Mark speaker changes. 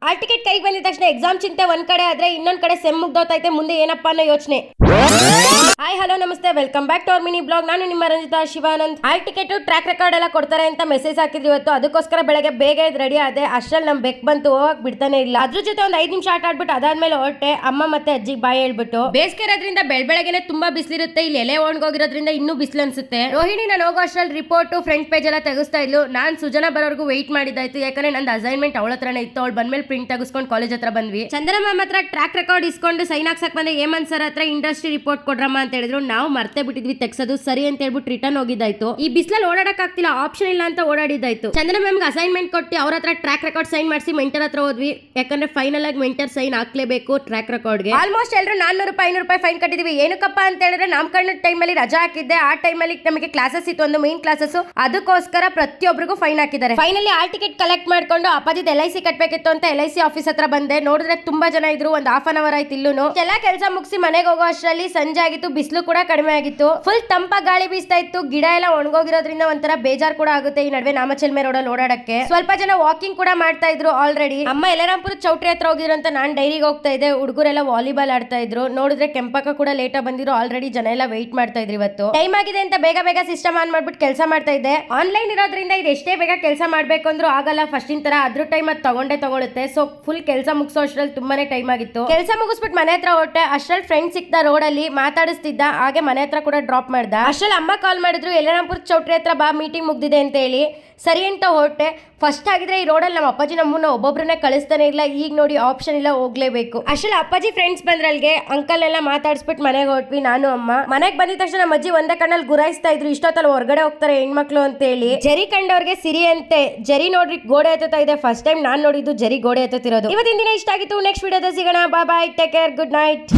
Speaker 1: ಆ ಟಿಕೆಟ್ ಕೈಗೆ ಬಂದಿದ ತಕ್ಷಣ ಎಕ್ಸಾಮ್ ಚಿಂತೆ ಒಂದ್ ಕಡೆ ಆದ್ರೆ ಇನ್ನೊಂದ್ ಕಡೆ ಸೆಮ್ ಮುಗ್ದೋತೈತೆ, ಮುಂದೆ ಏನಪ್ಪಾ ಅನ್ನೋ ಯೋಚನೆ. ಹಾಯ್ ಹಲೋ ನಮಸ್ತೆ, welcome back to our mini blog. ನಾನು ನಿಮ್ಮ Ranjitha Shivanand. Hall ticket track record ಎಲ್ಲ ಕೊಡ್ತಾರೆ ಅಂತ ಮೆಸೇಜ್ ಹಾಕಿದ್ರಿ ಇವತ್ತು. ಅದಕ್ಕೋಸ್ಕರ ಬೆಳಗ್ಗೆ ಬೇಗ ರೆಡಿ ಆದೆ. ಅಷ್ಟ್ರಲ್ಲಿ ನಮ್ ಬೆಕ್ ಬಂತು, ಹೋಗಕ್ ಬಿಡ್ತಾನೆ ಇಲ್ಲ. ಅದ್ರ ಜೊತೆ ಒಂದ್ 5 ನಿಮಿಷ ಆಟ ಆಡ್ಬಿಟ್ಟು ಅದಾದ್ಮೇಲೆ ಹೊರಟೆ. ಅಮ್ಮ ಮತ್ತೆ ಅಜ್ಜಿಗೆ ಬಾಯ್ ಹೇಳ್ಬಿಟ್ಟು. ಬೇಸಿಗೆ ಇರೋದ್ರಿಂದ ಬೆಳಗ್ಗೆನೆ ತುಂಬಾ ಬಿಸಿಲಿರುತ್ತೆ, ಇಲ್ಲಿ ಎಲೆ ಒಣಗೋಗಿರೋದ್ರಿಂದ ಇನ್ನೂ ಬಿಸಿಲು ಅನ್ಸುತ್ತೆ. ರೋಹಿಣಿ ನಾನು ಹೋಗೋ ಅಷ್ಟ್ರಲ್ಲಿ ರಿಪೋರ್ಟ್ ಫ್ರಂಟ್ ಪೇಜ್ ಎಲ್ಲ ತೆಗಿಸ್ತಾ ಇದ್ಲು. ನಾನ್ ಸುಜನಾ ಬರೋರ್ಗು ವೆಯ್ಟ್ ಮಾಡಿದಾಯ್ತು, ಯಾಕಂದ್ರೆ ನಂದು ಅಸೈನ್ಮೆಂಟ್ ಅವಳ ಹತ್ರನೇ ಇತ್ತು. ಅವಳು ಬಂದ್ಮೇಲೆ ಪ್ರಿಂಟ್ ತೆಗಿಸ್ಕೊಂಡು ಕಾಲೇಜ್ ಹತ್ರ ಬಂದ್ವಿ. ಚಂದ್ರ ಮ್ಯಾಮ್ ಹತ್ರ ಟ್ರ್ಯಾಕ್ ರೆಕಾರ್ಡ್ ಇಸ್ಕೊಂಡು ಸೈನ್ ಹಾಕ್ಸಕ್ ಬಂದೆ. ಹೇಮಂತ್ ಸರ್ ಹತ್ರ ಇಂಡಸ್ಟ್ರಿ ರಿಪೋರ್ಟ್ ಕೊಡ್ರಮ್ಮ ಅಂತ ಹೇಳಿದ್ರು. ನಾವು ಮರ್ತೇ ಬಿಟ್ಟಿದ್ವಿ ತೆಗ್ಸೋದು. ಸರಿ ಅಂತ ಹೇಳ್ಬಿಟ್ಟು ರಿಟರ್ನ್ ಹೋಗಿದ್ದಾಯ್ತು. ಈ ಬಿಸಿಲಲ್ಲಿ ಓಡಾಡಕ್ ಆಗ್ತಿಲ್ಲ, ಆಪ್ಷನ್ ಇಲ್ಲ ಅಂತ ಓಡಾಡಿದ್ದಾಯ್ತು. ಚಂದ್ರ ಮ್ಯಾಮ್ ಅಸೈನ್ಮೆಂಟ್ ಕೊಟ್ಟು ಅವ್ರ ಹತ್ರ ಟ್ರ್ಯಾಕ್ ರೆಕಾರ್ಡ್ ಸೈನ್ ಮಾಡಿಸಿ ಮೆಂಟರ್ ಹತ್ರ ಹೋದ್ವಿ. ಯಾಕಂದ್ರೆ ಫೈನಲ್ ಆಗಿ ಮೆಂಟರ್ ಸೈನ್ ಹಾಕ್ಲೇಬೇಕು ಟ್ರ್ಯಾಕ್ ರೆಕಾರ್ಡ್ ಗೆ. ಆಲ್ಮೋಸ್ಟ್ ಎಲ್ಲರೂ 400 ರೂಪಾಯಿ 500 ರೂಪಾಯಿ ಫೈನ್ ಕಟ್ಟಿದೀವಿ. ಏನಕ್ಕಪ್ಪ ಅಂತ ಹೇಳಿದ್ರೆ ನಾಮಕರಣ ಟೈಮ್ ಅಲ್ಲಿ ರಜಾ ಹಾಕಿದ್ದೆ. ಆ ಟೈಮ್ ಅಲ್ಲಿ ನಮಗೆ ಕ್ಲಾಸಸ್ ಇತ್ತು, ಒಂದು ಮೈನ್ ಕ್ಲಾಸಸ್. ಅದಕ್ಕೋಸ್ಕರ ಪ್ರತಿಯೊಬ್ಬರಿಗೂ ಫೈನ್ ಹಾಕಿದ್ದಾರೆ. ಫೈನಲಿ ಆಲ್ ಟಿಕೆಟ್ ಕಲೆಕ್ಟ್ ಮಾಡ್ಕೊಂಡು ಅಪ್ಪಾಜಿದ್ LIC ಕಟ್ಬೇಕಿತ್ತು ಅಂತ LIC ಆಫೀಸ್ ಹತ್ರ ಬಂದೆ. ನೋಡಿದ್ರೆ ತುಂಬಾ ಜನ ಇದ್ರು. ಒಂದು ಹಾಫ್ ಅನ್ ಅವರ್ ಆಯ್ತು ಇಲ್ಲೂ. ಎಲ್ಲ ಕೆಲಸ ಮುಗಿಸಿ ಮನೆಗೆ ಹೋಗೋ ಅಷ್ಟರಲ್ಲಿ ಸಂಜೆ ಆಗಿತ್ತು. ಬಿಸಿಲು ಕೂಡ ಕಡಿಮೆ ಆಗಿತ್ತು. ಫುಲ್ ತಂಪ ಗಾಳಿ ಬೀಸ್ತಾ ಇತ್ತು. ಗಿಡ ಎಲ್ಲ ಒಣಗೋಗಿರೋದ್ರಿಂದ ಒಂಥರ ಬೇಜಾರ್ ಕೂಡ ಆಗುತ್ತೆ ಈ ನಡುವೆ ನಾಮಚಲ್ಮೆ ರೋಡಲ್ಲಿ ಓಡಾಡಕ್ಕೆ. ಸ್ವಲ್ಪ ಜನ ವಾಕಿಂಗ್ ಕೂಡ ಮಾಡ್ತಾ ಇದ್ರು ಆಲ್ರೆಡಿ. ಅಮ್ಮ ಯಲರಾಂಪುರ ಚೌಟ್ರಿ ಹತ್ರ ಹೋಗಿದ್ರು ಅಂತ ನಾನ್ ಡೈರಿಗೆ ಹೋಗ್ತಾ ಇದ್ದೆ. ಹುಡುಗರೆಲ್ಲ ವಾಲಿಬಾಲ್ ಆಡ್ತಾ ಇದ್ರು. ನೋಡಿದ್ರೆ ಕೆಂಪಕ್ಕ ಕೂಡ ಲೇಟ್ ಆಗಿ ಬಂದಿರೋ. ಆಲ್ರೆಡಿ ಜನ ಎಲ್ಲ ವೆಯ್ಟ್ ಮಾಡ್ತಾ ಇದ್ರು. ಇವತ್ತು ಟೈಮ್ ಆಗಿದೆ ಅಂತ ಬೇಗ ಬೇಗ ಸಿಸ್ಟಮ್ ಆನ್ ಮಾಡ್ಬಿಟ್ಟು ಕೆಲಸ ಮಾಡ್ತಾ ಇದ್ದೆ. ಆನ್ಲೈನ್ ಇರೋದ್ರಿಂದ ಇದು ಎಷ್ಟೇ ಬೇಗ ಕೆಲಸ ಮಾಡ್ಬೇಕು ಅಂದ್ರೂ ಆಗಲ್ಲ. ಫಸ್ಟ್ ಇನ್ ತರ ಅದ್ರ ಟೈಮ್ ಅದು ತಗೊಳುತ್ತೆ. ಸೊ ಫುಲ್ ಕೆಲಸ ಮುಗಿಸೋ ಅಷ್ಟ್ರಲ್ಲಿ ತುಂಬಾನೇ ಟೈಮ್ ಆಗಿತ್ತು. ಕೆಲಸ ಮುಗಿಸ್ಬಿಟ್ಟು ಮನೆ ಹತ್ರ ಹೊರಟೆ. ಅಷ್ಟ್ರಲ್ಲಿ ಫ್ರೆಂಡ್ ಸಿಕ್ತ ರೋಡ್ ಅಲ್ಲಿ ಮಾತಾಡಿಸ್ತಿದ್ದ. ಹಾಗೆ ಮನೆ ಹತ್ರ ಕೂಡ ಡ್ರಾಪ್ ಮಾಡ್ದ. ಅಷ್ಟ್ರಲ್ಲಿ ಅಮ್ಮ ಕಾಲ್ ಮಾಡಿದ್ರು, ಯಲರಾಂಪುರ ಚೌಟ್ರಿ ಹತ್ರ ಬಾ, ಮೀಟಿಂಗ್ ಮುಗ್ದಿದೆ ಅಂತ ಹೇಳಿ. ಸರಿ ಅಂತ ಹೊರಟೆ. ಫಸ್ಟ್ ಆಗಿದ್ರೆ ಈ ರೋಡಲ್ಲಿ ನಮ್ಮ ಅಪ್ಪಾಜಿ ನಮ್ಮನ್ನ ಒಬ್ಬೊಬ್ರನ್ನೇ ಕಳಿಸ್ತಾನೆ ಇಲ್ಲ. ಈಗ ನೋಡಿ ಆಪ್ಷನ್ ಇಲ್ಲ, ಹೋಗ್ಲೇಬೇಕು. ಅಷ್ಟ್ರಲ್ಲಿ ಅಪ್ಪಾಜಿ ಫ್ರೆಂಡ್ಸ್ ಬಂದ್ರಲ್ಗೆ ಅಂಕಲ್ ಎಲ್ಲ ಮಾತಾಡಿಸ್ಬಿಟ್ಟು ಮನೆಗೆ ಹೊರಟ್ವಿ ನಾನು ಅಮ್ಮ. ಮನೆಗೆ ಬಂದಿದ ತಕ್ಷಣ ನಮ್ಮ ಅಜ್ಜಿ ಒಂದೇ ಕಣ್ಣಲ್ಲಿ ಗುರಾಯಿಸ್ತಾ ಇದ್ರು, ಇಷ್ಟೊತ್ತಲ್ಲಿ ಹೊರಗಡೆ ಹೋಗ್ತಾರೆ ಹೆಣ್ಮಕ್ಳು ಅಂತ ಹೇಳಿ. ಜರಿ ಕಂಡವ್ರಿಗೆ ಸಿರಿ ಅಂತೆ. ಜರಿ ನೋಡ್ರಿ ಗೋಡೆ ಎತ್ತಾ ಇದೆ. ಫಸ್ಟ್ ಟೈಮ್ ನಾನ್ ನೋಡಿದ್ದು ಜರಿ ಗೋಡೆ ಎತ್ತಿರೋದು. ಇವತ್ತಿನ ದಿನ ಇಷ್ಟ ಆಗಿತ್ತು. ನೆಕ್ಸ್ಟ್ ವಿಡಿಯೋದಲ್ಲಿ ಸಿಗೋಣ. ಬಾಯ್ ಬಾಯ್, ಟೇಕ್ ಕೇರ್, ಗುಡ್ ನೈಟ್.